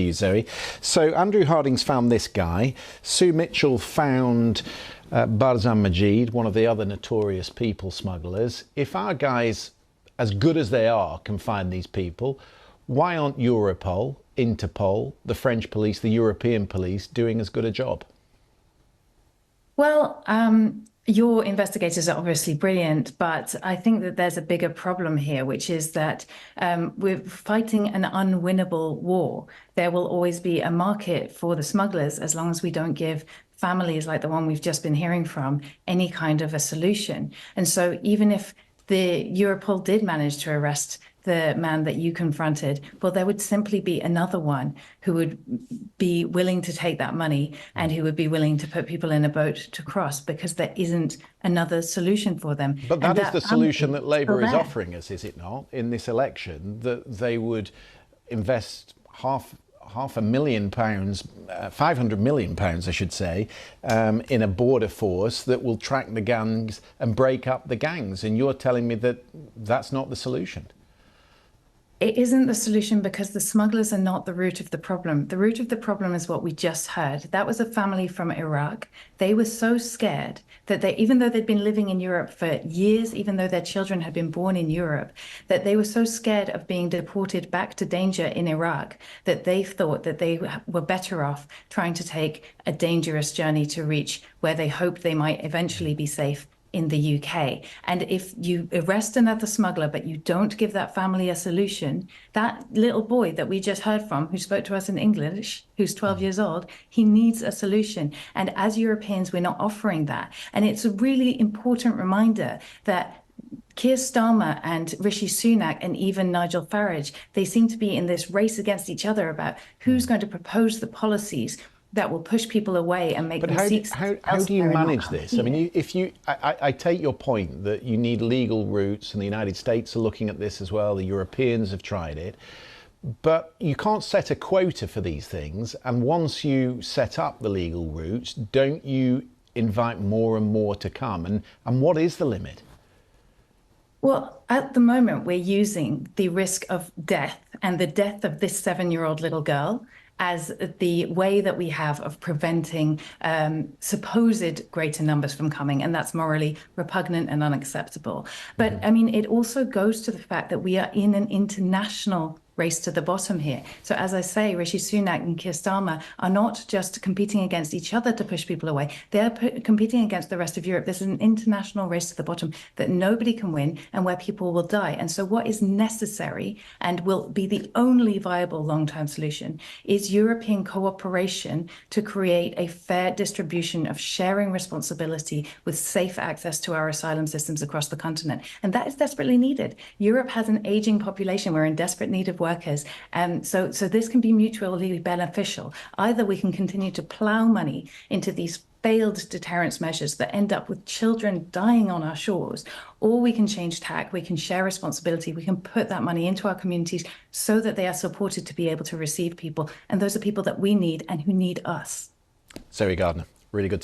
You, Zoe. So Andrew Harding's found this guy. Sue Mitchell found Barzan Majid, one of the other notorious people smugglers. If our guys, as good as they are, can find these people, why aren't Europol, Interpol, the French police, the European police doing as good a job? Well, your investigators are obviously brilliant, but I think that there's a bigger problem here, which is that we're fighting an unwinnable war. There will always be a market for the smugglers as long as we don't give families like the one we've just been hearing from any kind of a solution. And so even if the Europol did manage to arrest the man that you confronted, well, there would simply be another one who would be willing to take that money and who would be willing to put people in a boat to cross, because there isn't another solution for them. But that is the solution that Labour is offering us, is it not, in this election, that they would invest half £500 million, I should say, in a border force that will track the gangs and break up the gangs. And you're telling me that that's not the solution? It isn't the solution, because the smugglers are not the root of the problem. The root of the problem is what we just heard. That was a family from Iraq. They were so scared that even though they'd been living in Europe for years, even though their children had been born in Europe, that they were so scared of being deported back to danger in Iraq that they thought that they were better off trying to take a dangerous journey to reach where they hoped they might eventually be safe in the UK. And if you arrest another smuggler, but you don't give that family a solution, that little boy that we just heard from, who spoke to us in English, who's 12 years old, he needs a solution. And as Europeans, we're not offering that. And it's a really important reminder that Keir Starmer and Rishi Sunak and even Nigel Farage, they seem to be in this race against each other about who's going to propose the policies that will push people away and make them seek. How do you manage this? I mean, I take your point that you need legal routes, and the United States are looking at this as well. The Europeans have tried it, but you can't set a quota for these things. And once you set up the legal routes, don't you invite more and more to come? And what is the limit? Well, at the moment, we're using the risk of death and the death of this 7-year-old little girl as the way that we have of preventing supposed greater numbers from coming. And that's morally repugnant and unacceptable. But I mean, it also goes to the fact that we are in an international race to the bottom here. So as I say, Rishi Sunak and Keir Starmer are not just competing against each other to push people away. They're competing against the rest of Europe. This is an international race to the bottom that nobody can win and where people will die. And so what is necessary and will be the only viable long-term solution is European cooperation to create a fair distribution of sharing responsibility with safe access to our asylum systems across the continent. And that is desperately needed. Europe has an aging population. We're in desperate need of workers. So this can be mutually beneficial. Either we can continue to plow money into these failed deterrence measures that end up with children dying on our shores, or we can change tack, we can share responsibility, we can put that money into our communities so that they are supported to be able to receive people. And those are people that we need and who need us. Zoe Gardner, really good.